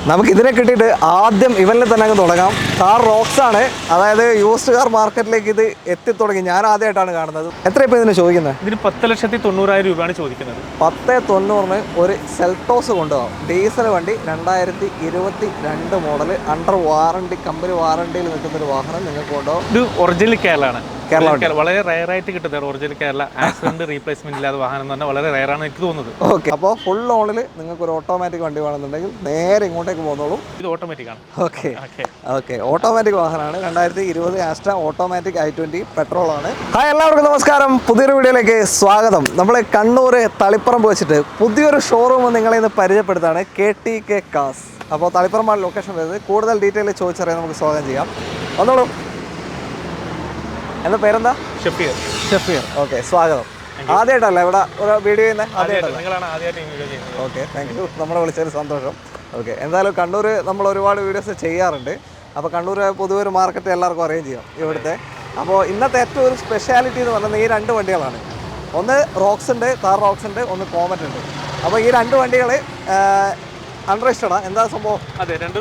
നമുക്ക് ഇതിനെ കിട്ടിയിട്ട് ആദ്യം ഇവനിൽ തന്നെ അങ്ങ് തുടങ്ങാം. കാർ റോക്സ് ആണ്, അതായത് യൂസ്ഡ് കാർ മാർക്കറ്റിലേക്ക് ഇത് എത്തിത്തുടങ്ങി. ഞാൻ ആദ്യമായിട്ടാണ് കാണുന്നത്. എത്ര ഇപ്പോൾ ഇതിന് ചോദിക്കുന്നത്? ഇതിന് 10,90,000 രൂപയാണ് ചോദിക്കുന്നത്. 10,90,000 ഒരു സെൽട്ടോസ് കൊണ്ടുപോകാം. ഡീസൽ വണ്ടി, 2022 മോഡൽ, അണ്ടർ വാറണ്ടി, കമ്പനി വാറണ്ടിയിൽ നിൽക്കുന്നൊരു വാഹനം നിങ്ങൾക്ക് കൊണ്ടുപോകാം. ഇത് ഒറിജിനൽ കേരളമാണ്. കേരള വളരെ റയർ ആയിട്ട് കിട്ടുന്നത് ഒറിജിനൽ കേരള. ആക്സിഡന്റ് റീപ്ലേസ്മെന്റ് ഇല്ലാത്ത വാഹനം എന്ന് പറഞ്ഞാൽ വളരെ റയർ ആണ് എനിക്ക് തോന്നുന്നത്. ഓക്കെ, അപ്പോൾ ഫുൾ ഓണിൽ നിങ്ങൾക്ക് ഒരു ഓട്ടോമാറ്റിക് വണ്ടി വേണമെന്നുണ്ടെങ്കിൽ നേരെ ഇങ്ങോട്ടേക്ക് പോകുന്നോളൂ. ഇത് ഓട്ടോമാറ്റിക് ആണ്. ഓക്കെ ഓക്കെ, ഓട്ടോമാറ്റിക് വാഹനമാണ്. 2020 ആസ്ട്ര ഓട്ടോമാറ്റിക് i20 പെട്രോൾ ആണ്. ഹായ്, എല്ലാവർക്കും നമസ്കാരം. പുതിയൊരു വീഡിയോയിലേക്ക് സ്വാഗതം. നമ്മൾ കണ്ണൂർ തളിപ്പറമ്പ് വെച്ചിട്ട് പുതിയൊരു ഷോറൂം നിങ്ങളെ ഇന്ന് പരിചയപ്പെടുത്താണ്, KTK കാസ്. അപ്പോൾ തളിപ്പറമ്പാണ് ലൊക്കേഷൻ വരുന്നത്. കൂടുതൽ ഡീറ്റെയിൽ ചോദിച്ചറിയാൻ നമുക്ക് സ്വാഗതം ചെയ്യാം. വന്നോളൂ. എൻ്റെ പേരെന്താ? ഷഫീർ. ഓക്കെ, സ്വാഗതം. ആദ്യമായിട്ടല്ല ഇവിടെ ഒരു വീഡിയോ ചെയ്യുന്നത്? Okay, thank you. നമ്മളെ വിളിച്ചതിൽ സന്തോഷം. ഓക്കെ, എന്തായാലും കണ്ണൂർ നമ്മൾ ഒരുപാട് വീഡിയോസ് ചെയ്യാറുണ്ട്. അപ്പോൾ കണ്ണൂർ പൊതുവെ ഒരു മാർക്കറ്റ് എല്ലാവർക്കും അറിയുകയും ചെയ്യാം ഇവിടുത്തെ. അപ്പോൾ ഇന്നത്തെ ഏറ്റവും ഒരു സ്പെഷ്യാലിറ്റി എന്ന് പറയുന്നത് ഈ രണ്ട് വണ്ടികളാണ്. ഒന്ന് റോക്സ് ഉണ്ട്, താർ റോക്സ് ഉണ്ട്, ഒന്ന് കോമറ്റ് ഉണ്ട്. അപ്പോൾ ഈ രണ്ട് വണ്ടികൾ അൺരജിസ്റ്റർഡാ? എന്താ സംഭവം? അതെ, രണ്ട്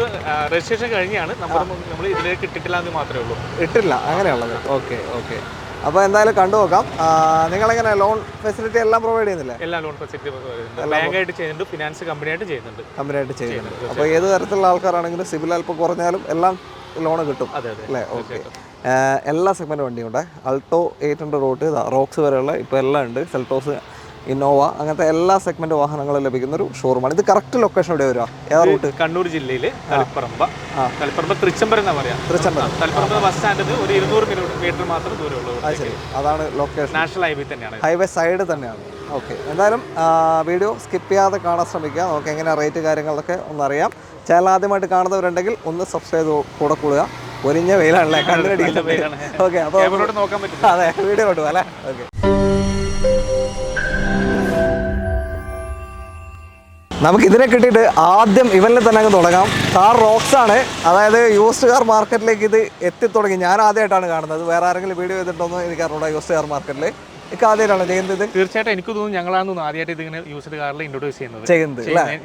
രജിസ്ട്രേഷൻ കഴിഞ്ഞാണ്. നമ്മൾ ഇതിലേക്ക് ഇട്ടിട്ടില്ല എന്ന് മാത്രമേ ഉള്ളൂ. ഇട്ടില്ല, അങ്ങനെയുള്ളത്. ഓക്കെ ഓക്കെ, അപ്പോൾ എന്തായാലും കണ്ടു നോക്കാം. നിങ്ങളെങ്ങനെ ലോൺ ഫെസിലിറ്റി എല്ലാം പ്രൊവൈഡ് ചെയ്യുന്നില്ലേ? എല്ലാ ലോൺ ഫെസിലിറ്റി ബാങ്കായിട്ട് ചെയ്യുന്നുണ്ട്, ഫിനാൻസ് കമ്പനിയായിട്ട് ചെയ്യുന്നുണ്ട്. അപ്പോൾ ഏത് തരത്തിലുള്ള ആൾക്കാരാണെങ്കിലും സിബിൽ അല്പം കുറഞ്ഞാലും എല്ലാം ലോണ് കിട്ടും അല്ലേ? ഓക്കെ, എല്ലാ സെഗ്മെൻറ്റ് വണ്ടിയുണ്ട്. അൾട്ടോ 800 തൊട്ട് റോക്സ് വരെയുള്ള ഇപ്പോൾ എല്ലാം ഉണ്ട്. സെൽട്ടോസ്, ഇന്നോവ, അങ്ങനത്തെ എല്ലാ സെഗ്മെന്റ് വാഹനങ്ങളും ലഭിക്കുന്ന ഒരു ഷോറൂമാണ്. ഇത് കറക്റ്റ് ലൊക്കേഷൻ എവിടെ വരിക? ഏതാ റൂട്ട്? കണ്ണൂർ ജില്ലയിൽ തളിപ്പറമ്പ് തൃച്ചംബരം എന്നാ പറയാ. തളിപ്പറമ്പ് ബസ് സ്റ്റാൻഡിൽ ഒരു 200 മീറ്റർ മാത്രം ദൂരമുള്ളൂ. ശരി, അതാണ് ലൊക്കേഷൻ. നാഷണൽ ഹൈവേ തന്നെയാണ്, ഹൈവേ സൈഡ് തന്നെയാണ്. ഓക്കെ, എന്തായാലും വീഡിയോ സ്കിപ്പ് ചെയ്യാതെ കാണാൻ ശ്രമിക്കുക. നമുക്ക് എങ്ങനെ റേറ്റ് കാര്യങ്ങളൊക്കെ ഒന്നറിയാം. ചാനൽ ആദ്യമായിട്ട് കാണുന്നവരുണ്ടെങ്കിൽ ഒന്ന് സബ്സ്ക്രൈബ് കൂടെ കൂടുക. ഒരിഞ്ഞ വെയിലാണല്ലേ, കണ്ണിനടിക്കുന്ന വെയിലാണ്. ഓക്കെ, അപ്പോൾ നോക്കാൻ പറ്റും. അതെ, വീഡിയോ കൊണ്ടുപോകാം അല്ലേ? ഓക്കെ, നമുക്ക് ഇതിനെ കിട്ടിയിട്ട് ആദ്യം ഇവനിൽ തന്നെ അങ്ങ് തുടങ്ങാം. കാർ റോക്സ് ആണ്, അതായത് യൂസ്ഡ് കാർ മാർക്കറ്റിലേക്ക് ഇത് എത്തിത്തുടങ്ങി. ഞാൻ ആദ്യമായിട്ടാണ് കാണുന്നത്. വേറെ ആരെങ്കിലും വീഡിയോ ചെയ്തിട്ടുണ്ടോ എനിക്ക് അറിഞ്ഞൂടാ. യൂസ്ഡ് കാർ മാർക്കറ്റിൽ എനിക്ക് ആദ്യമായിട്ടാണ് ചെയ്യുന്നത്. തീർച്ചയായിട്ടും എനിക്ക് തോന്നുന്നു ഞങ്ങളാണ് ആദ്യമായിട്ട് ഇതിങ്ങനെ യൂസ്ഡ് കാറിൽ ഇൻട്രൊഡ്യൂസ് ചെയ്യുന്നത്.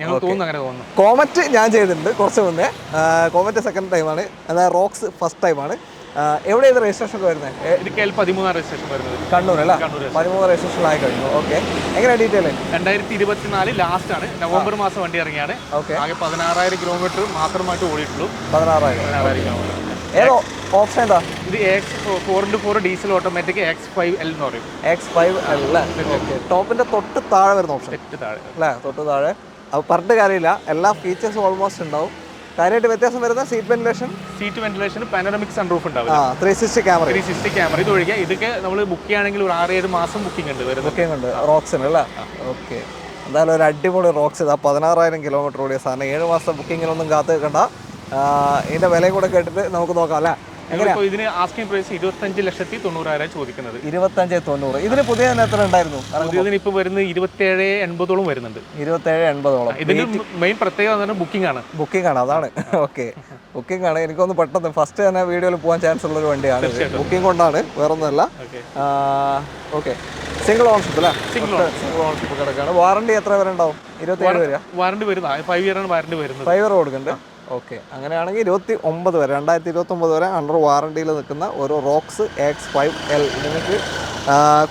ഞങ്ങൾ തോന്നുന്നു, അങ്ങനെ തോന്നുന്നു. കോമറ്റ് ഞാൻ ചെയ്തിട്ടുണ്ട് കുറച്ച് മുന്നേ. കോമറ്റ് സെക്കൻഡ് ടൈമാണ്, അതായത് റോക്സ് ഫസ്റ്റ് ടൈമാണ്. എവിടെ ഇത് രജിസ്ട്രേഷൻ വരുന്നത്? എനിക്ക് 13 രജിസ്ട്രേഷൻ വരുന്നത് കണ്ണൂർ അല്ല? 13 രജിസ്ട്രേഷൻ ആയി കഴിഞ്ഞു. ഓക്കെ, എങ്ങനെ ഡീറ്റെയിൽ? 2024 ലാസ്റ്റ് ആണ്, നവംബർ മാസം വണ്ടി ഇറങ്ങിയാണ്. ഓക്കെ, ആകെ 16,000 കിലോമീറ്റർ മാത്രമായിട്ട് ഓടിയിട്ടുള്ളൂ. 16,000 കിലോമീറ്റർ. ഏതോ ഓപ്ഷൻ എന്താ? ഇത് X4x4 ഡീസൽ ഓട്ടോമാറ്റിക് X5L എന്ന് പറയും. X5L. ഓക്കെ, ടോപ്പിന്റെ തൊട്ട് താഴെ വരുന്ന ഓപ്ഷൻ അല്ലേ? തൊട്ട് താഴെ. അപ്പോൾ പറഞ്ഞിട്ട് കാര്യമില്ല, എല്ലാ ഫീച്ചേഴ്സും ഓൾമോസ്റ്റ് ഉണ്ടാവും. കാര്യമായിട്ട് വ്യത്യാസം വരുന്ന സീറ്റ് വെന്റിലേഷൻ, പാനോറമിക് സൺറൂഫ് ഉണ്ടാവും, 360 ക്യാമറ. ഇത് ഒഴികെ ഇതൊക്കെ നമ്മൾ ബുക്ക് ചെയ്യുകയാണെങ്കിൽ ഒരു 6-7 മാസം ബുക്കിംഗ് ഉണ്ട് റോക്സിന് അല്ലേ? ഓക്കെ, എന്തായാലും ഒരു അടിപൊളി റോക്സ്. ഇതാ 16,000 കിലോമീറ്റർ ഓടിയ സാധനം. 7 മാസം ബുക്കിങ്ങിനൊന്നും കാത്ത് വെക്കണ്ട. ഇതിന്റെ വിലയും കൂടെ കേട്ടിട്ട് നമുക്ക് നോക്കാം അല്ലേ? ഇതിന് ആസ്കിംഗ് പ്രൈസ് 25,90,000 ചോദിക്കുന്നത്. 25,90,000. ഇതിന് പുതിയ എത്ര ഉണ്ടായിരുന്നു? ഇതിന് ഇപ്പോൾ വരുന്നത് 27,80 വരുന്നുണ്ട്. 27,80. ഇതിന് മെയിൻ പ്രത്യേകത ബുക്കിംഗ് ആണ്. അതാണ്. ഓക്കെ, ബുക്കിംഗ് ആണ്. എനിക്കൊന്ന് പെട്ടെന്ന് ഫസ്റ്റ് തന്നെ വീഡിയോയിൽ പോകാൻ ചാൻസ് ഉള്ള ഒരു വണ്ടിയാണ്. ബുക്കിംഗ് കൊണ്ടാണ്, വേറൊന്നുമല്ല. ഓക്കെ, സിംഗിൾ ഓണർഷിപ്പ് അല്ലേ? സിംഗിൾ ഓണർഷിപ്പ് കിടക്കാണ്. വാറണ്ടി എത്ര വരെ ഉണ്ടാവും? 27 വരെ വാറണ്ടി വരുന്നത്. 5 ഇയർ ആണ് വാറണ്ടി വരുന്നത്. 5 ഇയർ കൊടുക്കുന്നുണ്ട്. ഓക്കെ, അങ്ങനെയാണെങ്കിൽ 29 വരെ, 2029 വരെ അണ്ടർ വാറണ്ടിയിൽ നിൽക്കുന്ന ഒരു റോക്സ് X5L നിങ്ങൾക്ക്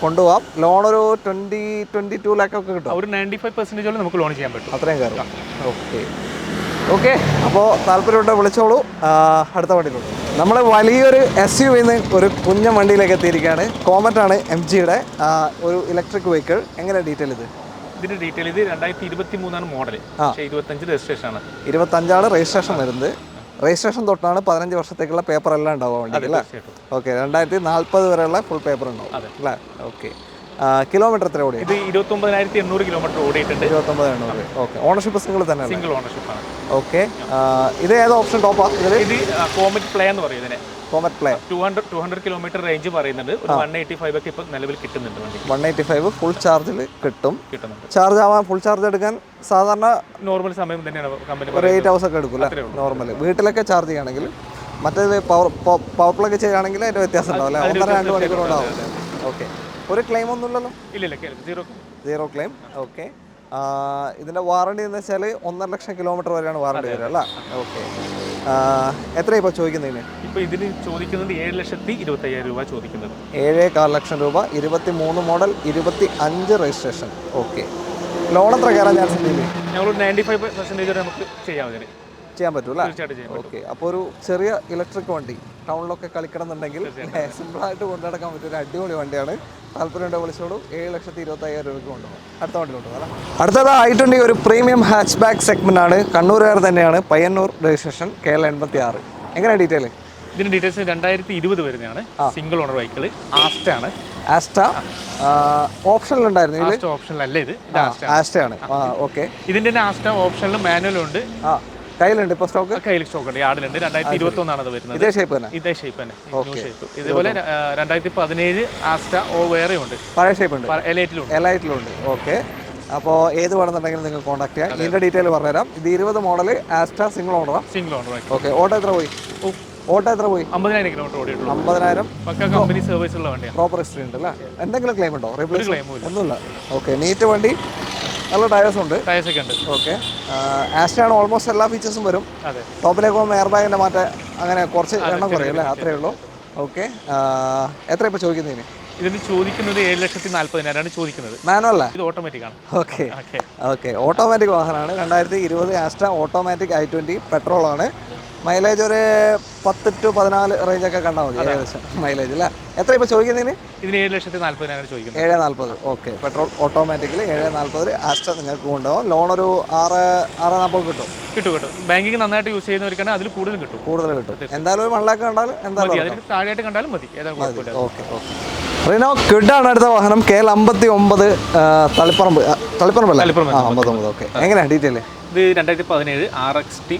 കൊണ്ടുപോകാം. ലോൺ ഒരു 22 ലാഖ് ഒക്കെ കിട്ടും. ഒരു 95% നമുക്ക് ലോൺ ചെയ്യാൻ പറ്റും. അത്രയും കയറും. ഓക്കെ, അപ്പോൾ താല്പര്യമുണ്ട് വിളിച്ചോളൂ. അടുത്ത വണ്ടിയിലുണ്ട്. നമ്മൾ വലിയൊരു SUV-ന്ന് ഒരു കുഞ്ഞൻ വണ്ടിയിലേക്ക് എത്തിയിരിക്കുകയാണ്. കോമറ്റ് ആണ്, MG-യുടെ ഒരു ഇലക്ട്രിക് വെഹിക്കിൾ. എങ്ങനെ ഡീറ്റെയിൽ? ഇതിന്റെ ഡീറ്റെയിൽ, ഇത് 2023 മോഡൽ, 25 രജിസ്ട്രേഷൻ ആണ്. 25 രജിസ്ട്രേഷൻ വരുന്നത്. രജിസ്ട്രേഷൻ തൊട്ടാണ് 15 വർഷത്തേക്കുള്ള പേപ്പർ എല്ലാം ഉണ്ടാവുക വണ്ടി അല്ലേ? ഓക്കെ, 2040 വരെയുള്ള ഫുൾ പേപ്പർ ഉണ്ടാവും അല്ലേ? ഓക്കെ, കിലോമീറ്റർ എത്ര ഓടി? ഇത് 29,800 കിലോമീറ്റർ ഓടിയിട്ടുണ്ട്. 29,800. ഓക്കെ, ഓണർഷിപ്പ് സിംഗിൾ തന്നെ? സിംഗിൾ ഓണർഷിപ്പ് ആണ്. ഓക്കെ, ഇത് ഏത് ഓപ്ഷൻ ടോപ്പാ? ഇത് കോമറ്റ് പ്ലേ എന്ന് പറയും ഇതിനെ. കോമറ്റ് പ്ലേ 200 കിലോമീറ്റർ റേഞ്ച് പറയുന്നുണ്ട്. ഒരു 185 ഒക്കെ ഇപ്പോൾ നിലവിൽ കിട്ടുന്നുണ്ട് വണ്ടി. 185 ഫുൾ ചാർജിൽ കിട്ടുന്നുണ്ട്. ചാർജ് ആവാൻ ഫുൾ ചാർജ് എടുക്കാൻ സാധാരണ നോർമൽ സമയം തന്നെയാണ് കമ്പനി. ഒരു 8 hours ഒക്കെ എടുക്കും അല്ലേ നോർമൽ? വീട്ടിലൊക്കെ ചാർജ് ചെയ്യുകയാണെങ്കിൽ. മറ്റേത് പവർ പ്ലഗ് ചെയ്യുകയാണെങ്കിൽ അതിൻ്റെ വ്യത്യാസം ഉണ്ടാവും അല്ലേ? 1.5-2 മണിക്കൂർ ഉണ്ടാവും. ഓക്കെ, ഒരു ക്ലെയിം ഒന്നുമില്ലല്ലോ? ഇല്ല, 0 0 ക്ലെയിം. ഓക്കെ, ഇതിൻ്റെ വാറണ്ടി എന്ന് വെച്ചാൽ 1.5 ലക്ഷം കിലോമീറ്റർ വരെയാണ് വാറണ്ടി വരിക അല്ലേ? ഓക്കെ. എത്രയാണ് ഇപ്പോൾ ചോദിക്കുന്നതിന്? ഇപ്പോൾ ഇതിന് ചോദിക്കുന്നത് 7,25,000 രൂപ ചോദിക്കുന്നത്. 7.25 ലക്ഷം രൂപ, 23 മോഡൽ, 25 രജിസ്ട്രേഷൻ. ഓക്കെ. ലോൺ എത്ര കയറാൻ ചാൻസ് ഉണ്ട്? ഞങ്ങൾ 95% വരെ നമുക്ക് ചെയ്യാൻ പറ്റും അല്ലേ? ഓക്കെ. അപ്പോൾ ഒരു ചെറിയ ഇലക്ട്രിക് വണ്ടി ടൗണിലൊക്കെ കളിക്കണമെന്നുണ്ടെങ്കിൽ സിമ്പിളായിട്ട് കൊണ്ടുനടക്കാൻ പറ്റിയ ഒരു അടിപൊളി വണ്ടിയാണ്. താല്പര്യമുണ്ട് വിളിച്ചോളൂ. 7,25,000 രൂപയ്ക്ക് കൊണ്ടുപോകും. അടുത്ത വണ്ടിയിലോട്ട് അല്ലേ? അടുത്തത് i20 ഒരു പ്രീമിയം ഹാച്ച് ബാക്ക് സെഗ്മെന്റ് ആണ്. കണ്ണൂരുകാർ തന്നെയാണ്. Payyanur registration, KL 86. എങ്ങനെയാണ് ഡീറ്റെയിൽ? ഇതിന് ഡീറ്റെയിൽസ് 2020 വരുന്നതാണ്. സിംഗിൾ ഓണർ വെഹിക്കിൾ, ആസ്റ്റ ആണ്. ആസ്റ്റ ഓപ്ഷനിലുണ്ടായിരുന്നു. ഓപ്ഷനിലല്ല, ഇത് ആസ്റ്റ ആണ്. ഓക്കെ. ഇതിന്റെ തന്നെ ആസ്റ്റ ഓപ്ഷനിലും മാനുവലും ഉണ്ട്. കയ്യിലുണ്ട് ഇപ്പോൾ സ്റ്റോക്ക്? കയ്യിൽ സ്റ്റോക്ക് ഉണ്ട്, യാർഡിലുണ്ട്. 2021 ആണ് അത് വരുന്നത്. ഇതേ ഷേപ്പ് തന്നെ? ഇതേ ഷേപ്പ് തന്നെ, ന്യൂ ഷേപ്പ്. ഇതേപോലെ 2017 ആസ്റ്റ വേറെ ഉണ്ട്, പഴയ ഷേപ്പ് ഉണ്ട്, എലൈറ്റിലുണ്ട്. ഓക്കെ. അപ്പോൾ ഏത് വേണമെന്നുണ്ടെങ്കിലും നിങ്ങൾ കോൺടാക്ട് ചെയ്യാം. ഇതിന്റെ ഡീറ്റെയിൽ പറഞ്ഞുതരാം. ഇത് 20 മോഡൽ ആസ്റ്റ സിംഗിൾ ഓണറാണ്. ഓക്കെ. ഓട്ടോ എത്ര പോയി? 50,000 കിലോമീറ്റർ ഓടിയിട്ടുള്ളൂ. 50,000. പക്ക കമ്പനി സർവീസ് ഉള്ള വണ്ടിയാണ്. പ്രോപ്പർ ഹിസ്റ്ററി ഉണ്ട് അല്ലേ? എന്തെങ്കിലും ക്ലെയിം ഉണ്ടോ? ഒന്നുമില്ല. ഓക്കെ. നീറ്റ് വണ്ടി, നല്ല ടയേഴ്സ് ഉണ്ട്. ടയേഴ്സൊക്കെ ഉണ്ട്. ഓക്കെ. ആസ്റ്റയാണ് ഓൾമോസ്റ്റ് എല്ലാ ഫീച്ചേഴ്സും വരും. ടോപ്പിലേക്ക് പോകുമ്പോൾ എയർ ബാഗിൻ്റെ മാറ്റം അങ്ങനെ കുറച്ച് എണ്ണം കുറയും അല്ലേ? അത്രയേ ഉള്ളൂ. ഓക്കെ. എത്ര ഇപ്പോൾ ചോദിക്കുന്നതിന്? ഇതിന് ചോദിക്കുന്നത് 7,40,000 ചോദിക്കുന്നത്. മാനുവൽ? ഇത് ഓട്ടോമാറ്റിക് ആണ്. ഓക്കെ. ഓട്ടോമാറ്റിക് വാഹനമാണ്. 2020 ആസ്റ്റ ഓട്ടോമാറ്റിക് i20 പെട്രോൾ ആണ്. മൈലേജ് ഒരു 10 to 14 റേഞ്ചൊക്കെ കണ്ടാൽ മതി ഏകദേശം മൈലേജ് അല്ലേ? എത്ര ഇപ്പോൾ ചോദിക്കുന്നതിന്? ഇതിന് 7,40,000 ചോദിക്കുന്നത്. 7,40. ഓക്കെ. പെട്രോൾ ഓട്ടോമാറ്റിക്കലി 7,40 ആസ്റ്റ നിങ്ങൾക്ക് കൊണ്ടുപോകും. ലോൺ ഒരു 6,40 കിട്ടും. ബാങ്കിങ് നന്നായിട്ട് യൂസ് ചെയ്യുന്നവർക്കാണ് അതിൽ കൂടുതൽ കിട്ടും. എന്തായാലും ഒരു 1 lakh കണ്ടാൽ എന്തായാലും താഴെയായിട്ട് കണ്ടാലും മതി. ഓക്കെ. റിനോ ക്വിഡ് ആണ് അടുത്ത വാഹനം. KL 59 തളിപ്പറമ്പ് അല്ലേ? 59. ഓക്കെ. എങ്ങനെയാണ് ഡീറ്റെയിൽ? ഇത് 2017 RXT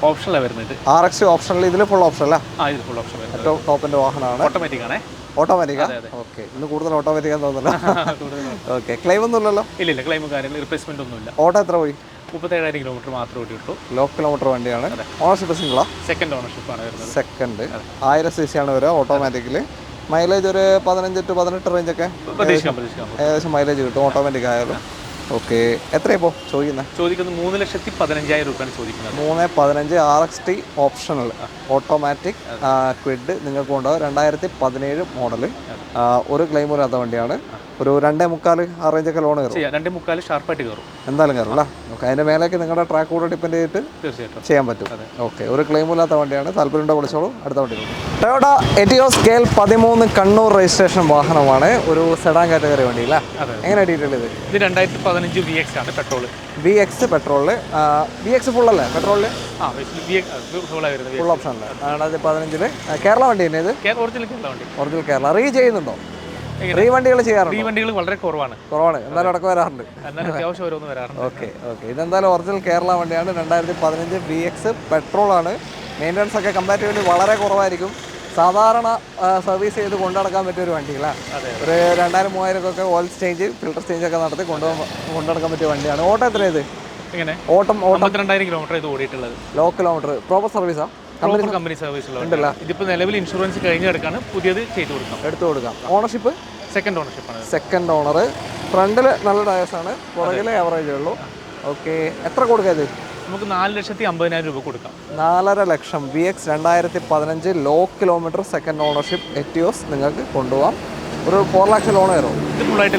ഓപ്ഷനിലാണ് വരുന്നത്. RXT ഓപ്ഷനിൽ ഇതിൽ ഫുൾ ഓപ്ഷൻ അല്ല? ഇത് ഫുൾ ഓപ്ഷൻ. ഏറ്റവും ടോപ്പിന്റെ വാഹനമാണ്. ഓട്ടോമാറ്റിക് ആണ്. ഓട്ടോമാറ്റിക്കാ? ഓക്കെ. ഇന്ന് കൂടുതൽ ഓട്ടോമാറ്റിക് ആണെന്ന് തോന്നുന്നില്ല. ഓക്കെ. ക്ലെയിം ഒന്നും ഇല്ലല്ലോ? ഇല്ല, ക്ലെയിം കാര്യങ്ങൾ റിപ്ലേസ്മെന്റ് ഒന്നുമില്ല. ഓട്ടോ എത്ര പോയി? 37,000 കിലോമീറ്റർ മാത്രമേ ഓടിയിട്ടുള്ളൂ. ലോ കിലോമീറ്റർ വണ്ടിയാണ്. ഓണർഷിപ്പ് സിംഗിളാ? സെക്കൻഡ് ഓണർഷിപ്പ് ആണ് വരുന്നത്. സെക്കൻഡ്. 1000 cc ആണ് വരിക ഓട്ടോമാറ്റിക്കലി. മൈലേജ് ഒരു 15 to 18 റേഞ്ചൊക്കെ ഏകദേശം മൈലേജ് കിട്ടും ഓട്ടോമാറ്റിക് ആയാലും. ഓക്കെ. എത്രയാണ് ഇപ്പോൾ ചോദിക്കുന്നത്? 3,15,000 രൂപയാണ് ചോദിക്കുന്നത്. 3,15. RXT ഓപ്ഷണൽ ഓട്ടോമാറ്റിക് ക്വിഡ് നിങ്ങൾക്ക് കൊണ്ടുപോകും. 2017 മോഡൽ. ഒരു ക്ലെയിം ഇല്ലാത്ത വണ്ടിയാണ്. ഒരു 2.25 ആ റേഞ്ചൊക്കെ ലോൺ കയറും. 2.25 ഷാർപ്പായിട്ട് കയറും. എന്തായാലും കയറും അല്ലേ? ഓക്കെ. അതിൻ്റെ മേലേക്ക് നിങ്ങളുടെ ട്രാക്ക് കൂടെ ഡിപ്പെൻഡ് ചെയ്തിട്ട് തീർച്ചയായിട്ടും ചെയ്യാൻ പറ്റും. ഓക്കെ. ഒരു ക്ലെയിം ഇല്ലാത്ത വണ്ടിയാണ്. താല്പര്യമുണ്ടോ വിളിച്ചോളൂ. അടുത്ത വണ്ടി Toyota Etios KL 13 Kannur registration വാഹനമാണ്. ഒരു സെഡാൻ കാറ്റഗറി വണ്ടി അല്ലേ? എങ്ങനെ ഡീറ്റെയിൽ? ഇത് 2015 VX ആണ് പെട്രോൾ. VX പെട്രോളില്. VX ഫുൾ അല്ലേ പെട്രോളില്? ഫുൾ ഓപ്ഷൻ അല്ലേ? 2015 കേരള വണ്ടി തന്നെ ഇത്? ഒറിജിനൽ കേരള. റീ ചെയ്യുന്നുണ്ടോ? റീ വണ്ടികൾ ചെയ്യാറുണ്ട്? റീ വണ്ടികൾ വളരെ കുറവാണ്. എന്നാലും അടക്കം വരാറുണ്ട്. ഓക്കെ. ഇതെന്തായാലും ഒറിജിനൽ കേരള വണ്ടിയാണ്. 2015 VX പെട്രോൾ ആണ്. മെയിൻ്റനൻസ് ഒക്കെ കമ്പാരിറ്റീവ്ലി വളരെ കുറവായിരിക്കും. സാധാരണ സർവീസ് ചെയ്ത് കൊണ്ടുനടക്കാൻ പറ്റിയ ഒരു വണ്ടിയില്ല. ഒരു 2,000-3,000 ഓയിൽ ചേഞ്ച്, ഫിൽട്ടർ ചേഞ്ച് ഒക്കെ നടത്തി കൊണ്ടുനടക്കാൻ പറ്റിയ വണ്ടിയാണ്. ഓട്ടോ എത്ര ഇത്? ഓട്ടം 52,000 കിലോമീറ്റർ ഇത് ഓടിയിട്ടുള്ളത്. Low kilometre. പ്രോപ്പർ സർവീസാ? കമ്പനി സർവീസ് ഉണ്ടല്ലോ. ഇതിപ്പോൾ നിലവിൽ ഇൻഷുറൻസ് കഴിഞ്ഞ് കിടക്കാണ്. പുതിയത് എടുത്തു കൊടുക്കാം. ഓണർഷിപ്പ് സെക്കൻഡ് ഓണർഷിപ്പ് ആണ്. Second owner. ഫ്രണ്ടിൽ നല്ല ടയേഴ്സാണ്, പുറകിലെ ആവറേജേ ഉള്ളൂ. ഓക്കെ. എത്ര കൊടുക്കാത്? നമുക്ക് 4,50,000 രൂപ കൊടുക്കാം. 4.5 ലക്ഷം. VX 2015 low kilometre second ownership Etios നിങ്ങൾക്ക് കൊണ്ടുപോകാം. ഒരു 4 lakhs ലോൺ കയറും. ഇത് ഫുള്ളായിട്ട്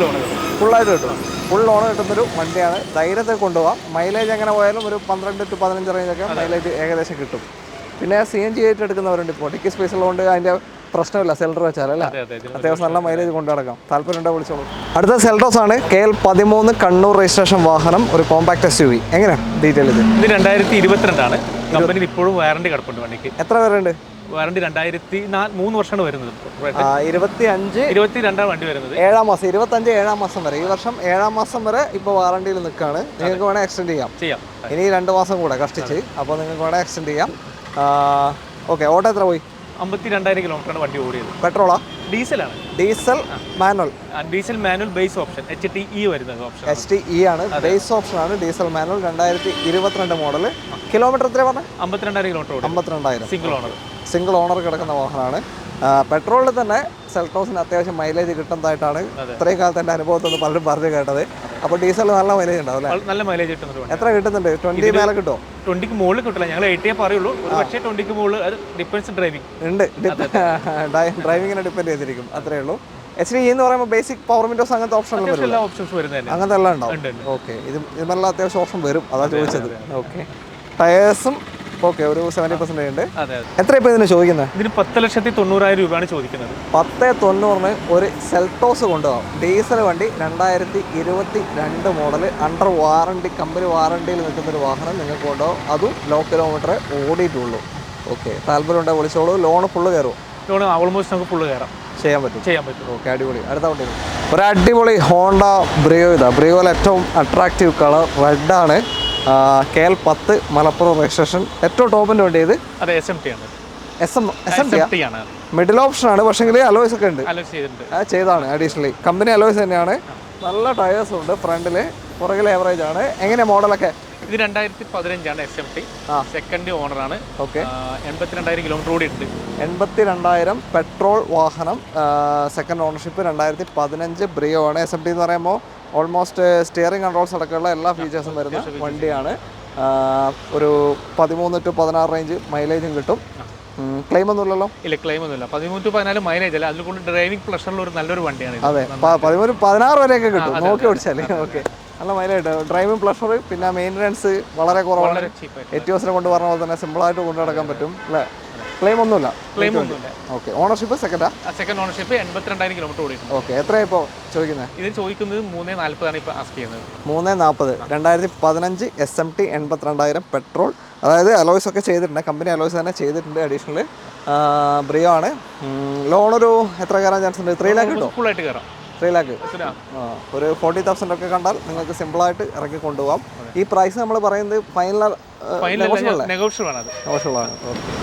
കിട്ടും. ഫുൾ ലോൺ കിട്ടുന്നൊരു വണ്ടിയാണ്. ധൈര്യത്തിൽ കൊണ്ടുപോകാം. മൈലേജ് എങ്ങനെ പോയാലും ഒരു 12 to 15 റേഞ്ചൊക്കെ മൈലേജ് ഏകദേശം കിട്ടും. പിന്നെ CNG ആയിട്ട് എടുക്കുന്നവരുണ്ട്. ഇപ്പോൾ ഡിക്കി സ്പേസ് ഉള്ളതുകൊണ്ട് അതിൻ്റെ പ്രശ്നമില്ല. സെൽറ്റർ വെച്ചാലല്ലേ അത്യാവശ്യം നല്ല മൈലേജ് കൊണ്ടു നടക്കാം. താല്പര്യമുണ്ടോ വിളിച്ചോളൂ. അടുത്ത സെൽറ്റോസ് ആണ്. KL 13 കണ്ണൂർ രജിസ്ട്രേഷൻ വാഹനം. ഒരു കോമ്പാക്ട് SUV. എങ്ങനെയാണ് ഡീറ്റെയിൽ? ഇത് 2022 ആണ്. കമ്പനിയിൽ ഇപ്പോഴും വാറണ്ടി കിടപ്പുണ്ട് വണ്ടിക്ക്. എത്ര പേരുണ്ട്? വാറണ്ടി 3 വർഷമാണ് വരുന്നത്. 22 വണ്ടി വരുന്നത്. 7ാം മാസം 25 7ാം മാസം വരെ. ഈ വർഷം 7ാം മാസം വരെ ഇപ്പോൾ വാറണ്ടിയിൽ നിൽക്കുകയാണ്. നിങ്ങൾക്ക് വേണേൽ എക്സ്റ്റെൻഡ് ചെയ്യാം. ഇനി 2 മാസം കൂടെ കഷ്ടിച്ച്. അപ്പോൾ നിങ്ങൾക്ക് വേണേൽ എക്സ്റ്റെൻഡ് ചെയ്യാം. ഓക്കെ. ഓട്ടോ എത്ര പോയി? 52,000 കിലോമീറ്ററാണ് വണ്ടി ഓടിയത്. പെട്രോളാ? ഡീസലാണ്. Diesel manual. Diesel manual base option HTE വരുന്നത് ഓപ്ഷൻ. HTE ആണ് ബേസ് ഓപ്ഷൻ ആണ്. Diesel manual 2022 model. കിലോമീറ്റർ എത്ര പറഞ്ഞത്? 52,000 കിലോമീറ്റർ. 52,000. സിംഗിൾ ഓണർ കിടക്കുന്ന വാഹനമാണ്. പെട്രോളിൽ തന്നെ സെൽറ്റോസിന് അത്യാവശ്യം മൈലേജ് കിട്ടുന്നതായിട്ടാണ് ഇത്രയും കാലത്തെ എൻ്റെ അനുഭവത്തിൽ നിന്ന് പലരും പറഞ്ഞു കേട്ടത്. അപ്പോൾ ഡീസൽ നല്ല മൈലേജ് ഉണ്ടാവും അല്ലേ? നല്ല മൈലേജ് കിട്ടുന്നത്. എത്ര കിട്ടുന്നുണ്ട്? 20 മേലെ കിട്ടുമോ? 20ക്ക് മുകളിൽ കിട്ടില്ല, ഞങ്ങൾ 80 പറയുള്ളൂ. ഒരു പക്ഷേ 20ക്ക് മുകളിൽ അത് ഡിപ്പെൻസ് ഡ്രൈവിംഗ് ഉണ്ട്. ഡ്രൈവിങ്ങിനെ ഡിപ്പെൻഡ് ചെയ്തിരിക്കും, അത്രേ ഉള്ളൂ. HDE എന്ന് പറയുമ്പോൾ ബേസിക് പവർ വിൻഡോസ് അങ്ങനത്തെ ഓപ്ഷനുകൾ എല്ലാ ഓപ്ഷൻസ് വരുന്നത് അങ്ങനത്തെ എല്ലാം ഉണ്ടാവും. ഓക്കെ, ഇതിനെല്ലാം അത്യാവശ്യം ഓപ്ഷൻ വരും, അതാ ചോദിച്ചത്. ഓക്കെ, ടയേഴ്സും ഓക്കെ ഒരു 70% ഉണ്ട്. എത്ര ഇപ്പോൾ ഇതിന് ചോദിക്കുന്നത്? ഇതിന് 10,90,000 രൂപയാണ് ചോദിക്കുന്നത്. 10,90 ഒരു സെൽട്ടോസ് കൊണ്ടുപോകാം. ഡീസൽ വണ്ടി 2022 മോഡൽ, അണ്ടർ വാറണ്ടി, കമ്പനി വാറണ്ടിയിൽ നിൽക്കുന്നൊരു വാഹനം നിങ്ങൾക്ക് കൊണ്ടുപോകും. അതും ലോ കിലോമീറ്റർ ഓടിയിട്ടുള്ളൂ. ഓക്കെ, താല്പര്യം ഉണ്ടെങ്കിൽ വിളിച്ചോളൂ. ലോൺ ഫുള്ള് കയറും? ലോൺ ഓൾമോസ്റ്റ് നമുക്ക് ഫുള്ള് കയറാം, ചെയ്യാൻ പറ്റും. ഓക്കെ, അടിപൊളി. അടുത്ത വണ്ടി ഒരു അടിപൊളി ഹോണ്ട ബ്രിയോ. ബ്രിയോയിൽ ഏറ്റവും അട്രാക്റ്റീവ് കളർ റെഡാണ്. KL 10 Malappuram registration. ഏറ്റവും ടോപ്പിൻ്റെ വണ്ടി ഇത്? അതെ, SMT ആണ്. SMT ആണ്. മിഡിൽ ഓപ്ഷൻ ആണ്, പക്ഷേങ്കിൽ അലോയ്സ് ഒക്കെ ഉണ്ട്, ചെയ്താണ് അഡീഷണലി. കമ്പനി അലോയ്സ് തന്നെയാണ്. നല്ല ടയേഴ്സ് ഉണ്ട് ഫ്രണ്ടിൽ, പുറകിൽ ആവറേജ് ആണ്. എങ്ങനെയാണ് മോഡലൊക്കെ? ഇത് 2015 SMT, സെക്കൻഡ് ഓണറാണ്. ഓക്കെ, 82,000 കിലോമീറ്റർ ഓടിയിട്ടുണ്ട്. 82,000 പെട്രോൾ വാഹനം, സെക്കൻഡ് ഓണർഷിപ്പ്, 2015 ബ്രിയോ ആണ്. SMT എന്ന് പറയുമ്പോൾ ഓൾമോസ്റ്റ് സ്റ്റിയറിംഗ് കൺട്രോൾസ് അടക്കമുള്ള എല്ലാ ഫീച്ചേഴ്സും വരുന്ന വണ്ടിയാണ്. ഒരു 13 to 16 റേഞ്ച് മൈലേജും കിട്ടും. ക്ലെയിം ഒന്നുമില്ലല്ലോ? ഇല്ല, ക്ലെയിം ഒന്നുമില്ല. 13 to 14 മൈലേജ് അല്ല, അതിൽ കൊണ്ട് ഡ്രൈവിംഗ് പ്ലഷറിൽ ഒരു നല്ലൊരു വണ്ടിയാണ്. അതെ, 13 16 വരെയൊക്കെ കിട്ടും നോക്കി ഓടിച്ചാൽ. ഓക്കെ, നല്ല മൈലേജ്. ഡ്രൈവിംഗ് പ്ലഷർ, പിന്നെ മെയിൻ്റനൻസ് വളരെ കുറവാണ്. എറ്റിയോസിനെ കൊണ്ട് പറഞ്ഞ പോലെ തന്നെ സിമ്പിളായിട്ട് കൊണ്ടു നടക്കാൻ പറ്റും അല്ലേ? ക്ലെയിം ഒന്നുമില്ല. Okay, ownership second ownership, 82,000 kilometre ഓടിയിട്ടുണ്ട്. ഓക്കെ, എത്രയാണ് ഇപ്പോൾ ചോദിക്കുന്നത്? ഇത് ചോദിക്കുന്നത് 3,40,000 ഇപ്പോൾ ആസ്ക് ചെയ്യുന്നത്. 3,40. 2015 SMT, 82,000 പെട്രോൾ. അതായത് അലോയ്സ് ഒക്കെ ചെയ്തിട്ടുണ്ട്, കമ്പനി അലോയ്സ് തന്നെ ചെയ്തിട്ടുണ്ട്. അഡീഷണൽ ബ്രിയോ ആണ്. ലോണൊരു എത്ര കയറാൻ ചാൻസ് ഉണ്ട്? 3 ലാക്ക് കിട്ടും? ഫുള്ളായിട്ട് കയറാം. 3 ലാക്ക്. ഒരു 40,000 ഒക്കെ കണ്ടാൽ നിങ്ങൾക്ക് സിമ്പിളായിട്ട് ഇറക്കി കൊണ്ടുപോകാം. ഈ പ്രൈസ് നമ്മൾ പറയുന്നത് ഫൈനൽ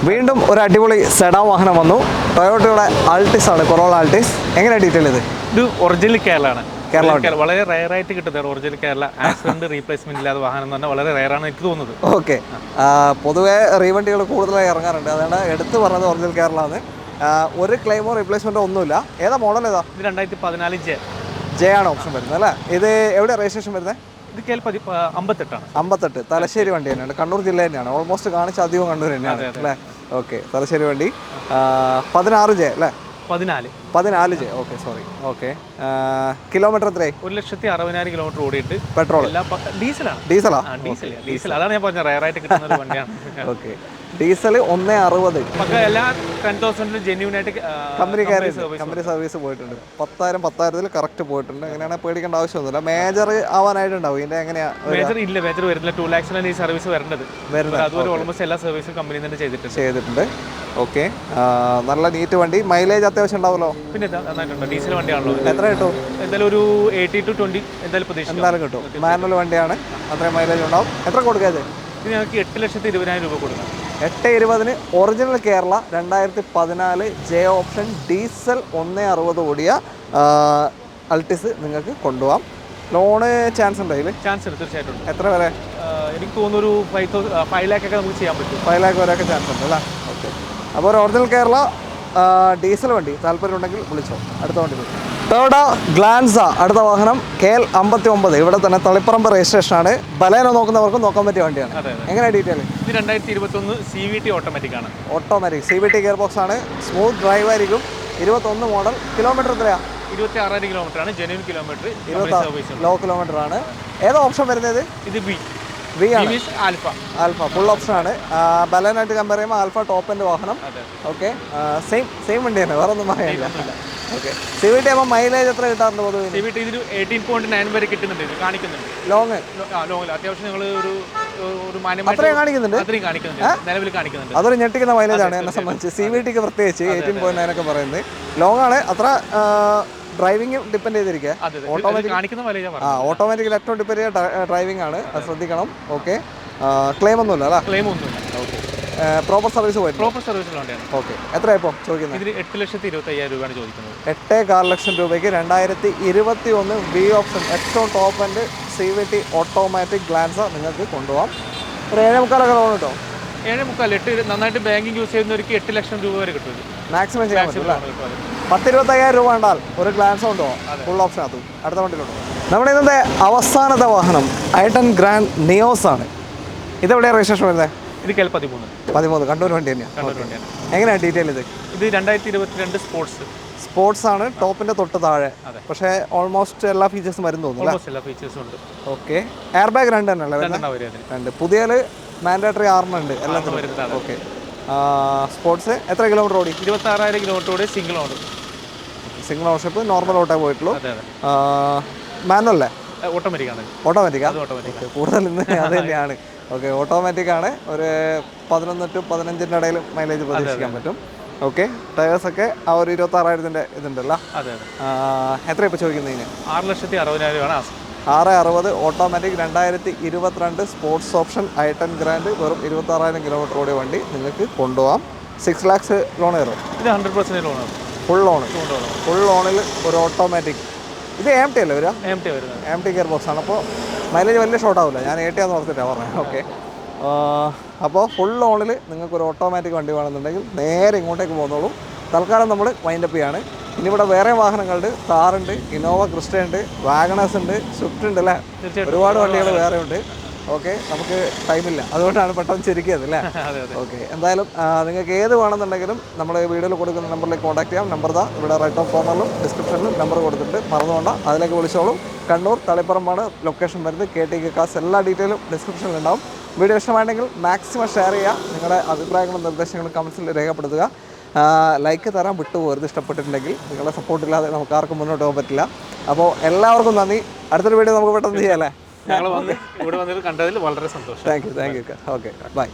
വീണ്ടും ഒരു അടിപൊളി സെഡാൻ വാഹനം വന്നു. ടൊയോട്ടയുടെ ആൾട്ടിസ് ആണ്, കൊറോള ആൾട്ടിസ്. എങ്ങനെയാണ് ഡീറ്റെയിൽ ഇത്? ഒറിജിനൽ കേരളമാണ്. വളരെ റയർ ആയിട്ട് കിട്ടുന്നത് ഒറിജിനൽ കേരള. ആക്സിഡന്റ് റീപ്ലേസ്മെന്റ് ഇല്ലാതെ വാഹനം എന്ന് പറഞ്ഞാൽ വളരെ റയർ ആണ് എനിക്ക് തോന്നുന്നത്. ഓക്കെ, പൊതുവേ റീവണ്ടികൾ കൂടുതലായി ഇറങ്ങാറുണ്ട്, അതാണ് എടുത്തു പറഞ്ഞത് ഒറിജിനൽ കേരള ആണ്. ഒരു ക്ലെയിമോ റീപ്ലേസ്മെന്റോ ഒന്നുമില്ല. ഏതാ മോഡൽ? ഏതാ? ഇത് 2014 ജെ ആണ് ഓപ്ഷൻ വരുന്നത് അല്ലേ? ഇത് എവിടെ രജിസ്ട്രേഷൻ വരുന്നത്? ഇത് KL 58 ആണ്. 58 തലശ്ശേരി വണ്ടി തന്നെയാണ്, കണ്ണൂർ ജില്ല തന്നെയാണ്. ഓൾമോസ്റ്റ് കാണിച്ച അധികം കണ്ണൂർ തന്നെയാണ് അല്ലേ? ഓക്കെ, തലശ്ശേരി വണ്ടി. 16 ജെ അല്ലേ? 14 J. Okay, sorry. Okay, kilometre എത്രയായി? 1,60,000 കിലോമീറ്റർ ഓടിയിട്ട്. പെട്രോൾ? ഡീസലാണ്. ഡീസൽ. അതാണ് ഞാൻ പറഞ്ഞത്, റയർ ആയിട്ട് കിട്ടുന്ന ഒരു വണ്ടിയാണ്. Okay, diesel 1,60. എല്ലാ 10,000 ജെന്യൂൻ ആയിട്ട് കമ്പനി സർവീസ് പോയിട്ടുണ്ട്. 10,000 കറക്റ്റ് പോയിട്ടുണ്ട്. അങ്ങനെയാണെങ്കിൽ പേടിക്കേണ്ട ആവശ്യമൊന്നുമില്ല. മേജർ ആവാനായിട്ടുണ്ടാവും ഇതിന്റെ? എങ്ങനെയാ? മേജർ ഇല്ല, മേജർ വരുന്നില്ല. 2 lakhs ഈ സർവീസ് വരേണ്ടത്. അതുപോലെ ഓൾമോസ്റ്റ് എല്ലാ സർവീസും കമ്പനി തന്നെ ചെയ്തിട്ടുണ്ട്. ഓക്കെ, നല്ല നീറ്റ് വണ്ടി. മൈലേജ് അത്യാവശ്യം ഉണ്ടാവുമല്ലോ? പിന്നെ നന്നായിട്ടുണ്ട്. ഡീസൽ വണ്ടിയാണല്ലോ. എത്ര കിട്ടും? എന്തായാലും ഒരു 18 to 20 എന്തായാലും കിട്ടും. മാനുവൽ വണ്ടിയാണ്, അത്രയും മൈലേജ് ഉണ്ടാവും. എത്ര കൊടുക്കാതെ? ഇത് ഞങ്ങൾക്ക് 8,20,000 രൂപ കൊടുക്കാം. 8,20 original Kerala 2014 J option diesel 1,60 ഓടിയ അൾട്ടിസ് നിങ്ങൾക്ക് കൊണ്ടുപോകാം. ലോണ് ചാൻസ് ഉണ്ട് അതിൽ? ചാൻസ് ഉണ്ട്, തീർച്ചയായിട്ടും. എത്ര വരെ? എനിക്ക് തോന്നുന്നു ഒരു 5 lakh ഒക്കെ നമുക്ക് ചെയ്യാൻ പറ്റും. 5 lakh വരെയൊക്കെ ചാൻസ് ഉണ്ട് അല്ലേ? ഓക്കെ, അപ്പോൾ ഒരു ഒറിജിനൽ കേരള ഡീസൽ വണ്ടി താല്പര്യം ഉണ്ടെങ്കിൽ വിളിച്ചോ. അടുത്ത വണ്ടി ടൊയോട്ട ഗ്ലാൻസ, അടുത്ത വാഹനം KL 59. ഇവിടെ തന്നെ തളിപ്പറമ്പ് രജിസ്ട്രേഷൻ ആണ്. ബലേനോ നോക്കുന്നവർക്കും നോക്കാൻ പറ്റിയ വണ്ടിയാണ്. എങ്ങനെയാണ് ഡീറ്റെയിൽ? ഇത് 2021 CVT ഓട്ടോമാറ്റിക് ആണ്. ഓട്ടോമാറ്റിക് CVT ഗിയർ ബോക്സ് ആണ്. സ്മൂത്ത് ഡ്രൈവ് ആയിരിക്കും. 21 മോഡൽ. കിലോമീറ്റർ എത്രയാണ്? 26,000 കിലോമീറ്റർ ആണ്. Genuine kilometre. ലോ കിലോമീറ്റർ ആണ്. ഏതാ ഓപ്ഷൻ വരുന്നത്? ഇത് വി ആണ്. ആൽഫ ഫുൾ ഓപ്ഷൻ ആണ്. ബലേനായിട്ട് കമ്പയർ ചെയ്യുമ്പോൾ ആൽഫ ടോപ്പ് എൻഡ് വാഹനം. ഓക്കെ, സെയിം വണ്ടി തന്നെ, വേറെ ഒന്നും പറയാനില്ല. ഓക്കെ, CVT ആകുമ്പോൾ മൈലേജ് എത്ര കിട്ടാറുണ്ട് പൊതുവെ? CVT ഇതിൽ 18.9 വരെ കിട്ടുന്നുണ്ട്, കാണിക്കുന്നുണ്ട്. ലോങ് അത്യാവശ്യം നിങ്ങൾ ഒരു അത്രയും കാണിക്കുന്നുണ്ട്, നിലവിൽ കാണിക്കുന്നുണ്ട്. അതൊരു ഞെട്ടിക്കുന്ന മൈലേജ് ആണ് എന്നെ സംബന്ധിച്ച്. CVTക്ക് പ്രത്യേകിച്ച് 18.9 ഒക്കെ പറയുന്നത് ലോങ് ആണ്. അത്ര ഡ്രൈവിംഗ് ഡിപ്പെൻഡ് ചെയ്തിരിക്കുക. ഓട്ടോമാറ്റിക്കലി ഏറ്റവും ഡിപ്പെൻഡ് ചെയ്യുക ഡ്രൈവിംഗ് ആണ്, അത് ശ്രദ്ധിക്കണം. ഓക്കെ, ക്ലെയിം ഒന്നുമില്ല അല്ലേ? ക്ലെയിം ഒന്നുമില്ല. പ്രോപ്പർ സർവീസ് പോയിട്ട്? പ്രോപ്പർ സർവീസിലുണ്ട്. ഓക്കെ, എത്രയായിപ്പോൾ ചോദിക്കുന്നത്? ഇതിന് 8,25,000 രൂപയാണ് ചോദിക്കുന്നത്. 8.25 ലക്ഷം രൂപയ്ക്ക് 2021 ബി ഓപ്ഷൻ ഏറ്റവും top and CVT automatic Glanza നിങ്ങൾക്ക് കൊണ്ടുപോകാം. ഒരു 7.25 ലോൺ കിട്ടും. 7.25 8 നന്നായിട്ട് ബാങ്കിങ് യൂസ് ചെയ്യുന്നവർക്ക് 8 ലക്ഷം രൂപ വരെ കിട്ടും. മാക്സിമം ചെയ്യാൻ പറ്റും. 10,25,000 രൂപ ഉണ്ടാൽ ഒരു ഗ്ലാൻസ് കൊണ്ടുപോകാം, ഫുൾ ഓപ്ഷൻ. അതും അടുത്ത വണ്ടിയിലുണ്ടോ? നമ്മുടെ ഇന്നത്തെ അവസാനത്തെ വാഹനം i10 ഗ്രാൻഡ് നിയോസ് ആണ്. ഇതെവിടെയാണ് രജിസ്ട്രേഷൻ വരുന്നത്? ഇത് KL 13 കണ്ണൂർ വണ്ടി തന്നെയാണ്. എങ്ങനെയാണ് ഡീറ്റെയിൽ ഇത്? ഇത് 2022 സ്പോർട്സ് ആണ്, ടോപ്പിന്റെ തൊട്ട് താഴെ. പക്ഷേ ഓൾമോസ്റ്റ് എല്ലാ ഫീച്ചേഴ്സും വരും തോന്നുന്നു. എല്ലാ ഫീച്ചേഴ്സും ഉണ്ട്. ഓക്കെ, എയർ ബാഗ് 2 തന്നെയല്ലേ? 2 പുതിയ മാൻഡേറ്ററി 6 ഉണ്ട് എല്ലാത്തിനും. ഓക്കെ, സ്പോർട്സ് എത്ര കിലോമീറ്റർ ഓടി? 26,000 കിലോമീറ്റർ ഓടി. സിംഗിൾ ഓണർഷിപ്പ്, നോർമൽ ഓട്ടേ പോയിട്ടുള്ളൂ. മാനുവല്ലേ? ഓട്ടോമാറ്റിക്കാ? കൂടുതൽ ഇന്ന് അത് തന്നെയാണ്. ഓക്കെ, ഓട്ടോമാറ്റിക് ആണ്. ഒരു 11 to 15 ഇടയിൽ മൈലേജ് പ്രതീക്ഷിക്കാൻ പറ്റും. ഓക്കെ, ടയേഴ്സൊക്കെ ആ ഒരു 26,000 ഇതുണ്ടല്ലോ. എത്ര ഇപ്പോൾ ചോദിക്കുന്നതിന്? 6,60,000 660 automatic 2022 sports option i10 grand വെറും 26,000 കിലോമീറ്റർ ഓടിയ വണ്ടി നിങ്ങൾക്ക് കൊണ്ടുപോകാം. 6 lakhs ലോൺ കയറും. ഇത് 100% ലോൺ, ഫുൾ ലോണിൽ ഒരു ഓട്ടോമാറ്റിക്. ഇത് AMT അല്ലേ വരിക? AMT ഗിയർ ബോക്സ് ആണ്. അപ്പോൾ മൈലേജ് വലിയ ഷോർട്ട് ആവില്ല. ഞാൻ 80 ആണെന്ന് ഓർത്തിട്ടാണ് പറഞ്ഞത്. ഓക്കെ, അപ്പോൾ ഫുൾ ലോണിൽ നിങ്ങൾക്കൊരു ഓട്ടോമാറ്റിക് വണ്ടി വേണമെന്നുണ്ടെങ്കിൽ നേരെ ഇങ്ങോട്ടേക്ക് പോകുന്നോളൂ. തൽക്കാലം നമ്മൾ വൈൻഡപ്പ് ചെയ്യാണ്. ഇനി ഇവിടെ വേറെ വാഹനങ്ങളുണ്ട്. താറുണ്ട്, ഇന്നോവ ക്രിസ്റ്റ ഉണ്ട്, വാഗണേഴ്സ് ഉണ്ട്, സ്വിഫ്റ്റ് ഉണ്ട് അല്ലേ? ഒരുപാട് വണ്ടികൾ വേറെ ഉണ്ട്. ഓക്കെ, നമുക്ക് ടൈമില്ല, അതുകൊണ്ടാണ് പെട്ടെന്ന് ചിരിക്കിയത് അല്ലേ? ഓക്കെ, എന്തായാലും നിങ്ങൾക്ക് ഏത് വേണമെന്നുണ്ടെങ്കിലും നമ്മൾ വീഡിയോയിൽ കൊടുക്കുന്ന നമ്പറിലേക്ക് കോൺടാക്ട് ചെയ്യാം. നമ്പർ ഇവിടെ റൈറ്റ് ഓഫ് കോർണറിലും ഡിസ്ക്രിപ്ഷനിലും നമ്പർ കൊടുത്തിട്ടുണ്ട്, മറന്നുകൊണ്ട അതിലേക്ക് വിളിച്ചോളും. കണ്ണൂർ തളിപ്പറമ്പാണ് ലൊക്കേഷൻ വരുന്നത്. KTK കാസ് എല്ലാ ഡീറ്റെയിലും ഡിസ്ക്രിപ്ഷനിൽ ഉണ്ടാവും. വീഡിയോ ഇഷ്ടമാണെങ്കിൽ മാക്സിമം ഷെയർ ചെയ്യുക. നിങ്ങളുടെ അഭിപ്രായങ്ങളും നിർദ്ദേശങ്ങളും കമൻസിൽ രേഖപ്പെടുത്തുക. ലൈക്ക് തരാൻ വിട്ടുപോകരുത് ഇഷ്ടപ്പെട്ടിട്ടുണ്ടെങ്കിൽ. നിങ്ങളുടെ സപ്പോർട്ടില്ലാതെ നമുക്ക് ആർക്കും മുന്നോട്ട് പോകാൻ പറ്റില്ല. അപ്പോൾ എല്ലാവർക്കും നന്ദി. അടുത്തൊരു വീഡിയോ നമുക്ക് പെട്ടെന്ന് ചെയ്യാം അല്ലേ? ഞങ്ങൾ ഇവിടെ വന്നിട്ട് കണ്ടതിൽ വളരെ സന്തോഷം. Thank you. Okay, by.